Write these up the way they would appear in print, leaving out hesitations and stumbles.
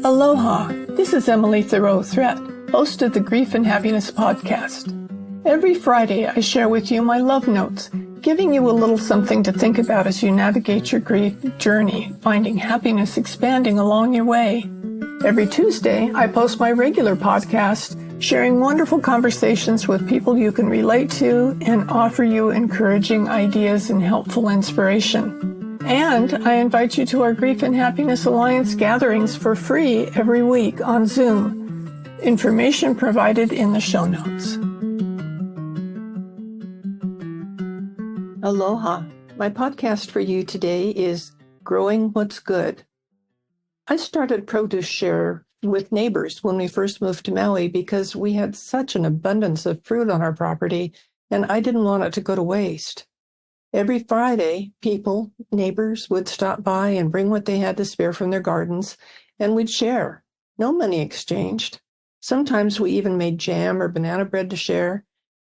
Aloha, this is Emily Thoreau-Threat, host of the Grief and Happiness podcast. Every Friday, I share with you my love notes, giving you a little something to think about as you navigate your grief journey, finding happiness expanding along your way. Every Tuesday, I post my regular podcast, sharing wonderful conversations with people you can relate to and offer you encouraging ideas and helpful inspiration. And I invite you to our Grief and Happiness Alliance gatherings for free every week on Zoom. Information provided in the show notes. Aloha. My podcast for you today is Growing What's Good. I started Produce Share with neighbors when we first moved to Maui because we had such an abundance of fruit on our property and I didn't want it to go to waste. Every Friday, neighbors would stop by and bring what they had to spare from their gardens, and we'd share. No money exchanged. Sometimes we even made jam or banana bread to share.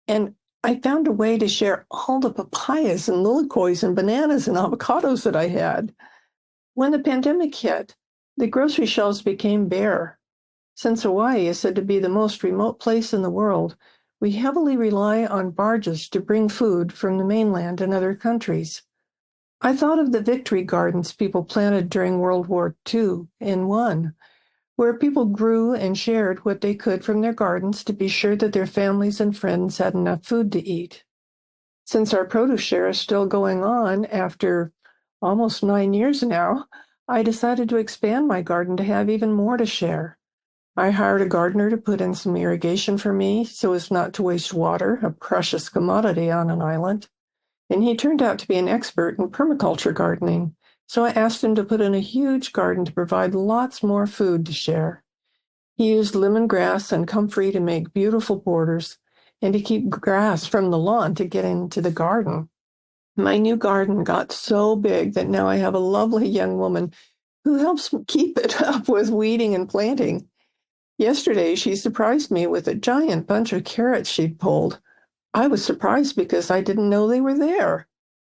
And I found a way to share all the papayas and lilikois and bananas and avocados that I had. When the pandemic hit, the grocery shelves became bare. Since Hawaii is said to be the most remote place in the world, we heavily rely on barges to bring food from the mainland and other countries. I thought of the victory gardens people planted during World War II and I, where people grew and shared what they could from their gardens to be sure that their families and friends had enough food to eat. Since our produce share is still going on after almost 9 years now, I decided to expand my garden to have even more to share. I hired a gardener to put in some irrigation for me so as not to waste water, a precious commodity on an island. And he turned out to be an expert in permaculture gardening, so I asked him to put in a huge garden to provide lots more food to share. He used lemongrass and comfrey to make beautiful borders and to keep grass from the lawn to get into the garden. My new garden got so big that now I have a lovely young woman who helps keep it up with weeding and planting. Yesterday, she surprised me with a giant bunch of carrots she'd pulled. I was surprised because I didn't know they were there.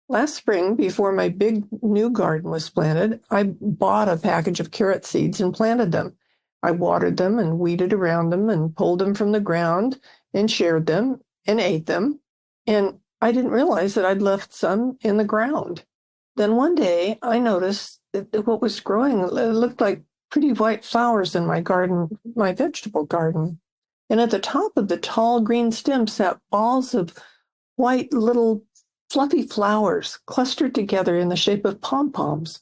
Last spring, before my big new garden was planted, I bought a package of carrot seeds and planted them. I watered them and weeded around them and pulled them from the ground and shared them and ate them. And I didn't realize that I'd left some in the ground. Then one day, I noticed that what was growing looked like pretty white flowers in my garden, my vegetable garden. And at the top of the tall green stem sat balls of white little fluffy flowers clustered together in the shape of pom-poms.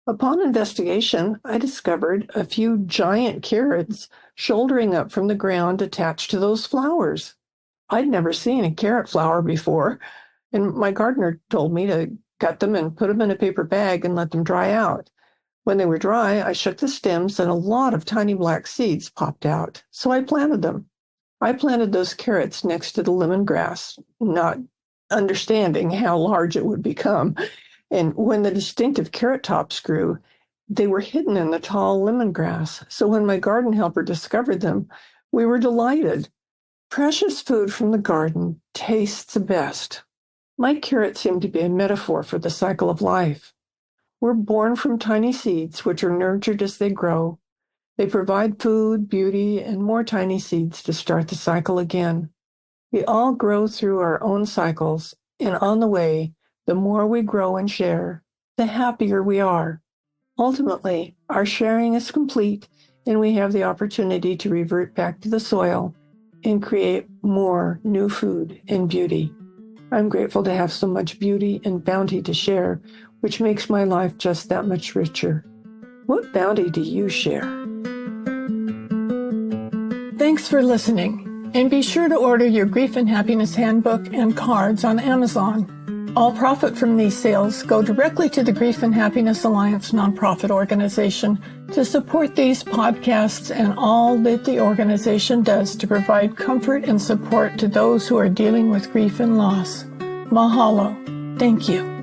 Upon investigation, I discovered a few giant carrots shouldering up from the ground attached to those flowers. I'd never seen a carrot flower before, and my gardener told me to cut them and put them in a paper bag and let them dry out. When they were dry, I shook the stems and a lot of tiny black seeds popped out, so I planted them. I planted those carrots next to the lemongrass, not understanding how large it would become. And when the distinctive carrot tops grew, they were hidden in the tall lemongrass. So when my garden helper discovered them, we were delighted. Precious food from the garden tastes the best. My carrots seem to be a metaphor for the cycle of life. We're born from tiny seeds, which are nurtured as they grow. They provide food, beauty, and more tiny seeds to start the cycle again. We all grow through our own cycles, and on the way, the more we grow and share, the happier we are. Ultimately, our sharing is complete, and we have the opportunity to revert back to the soil and create more new food and beauty. I'm grateful to have so much beauty and bounty to share, which makes my life just that much richer. What bounty do you share? Thanks for listening, and be sure to order your Grief and Happiness Handbook and cards on Amazon. All profit from these sales go directly to the Grief and Happiness Alliance nonprofit organization to support these podcasts and all that the organization does to provide comfort and support to those who are dealing with grief and loss. Mahalo. Thank you.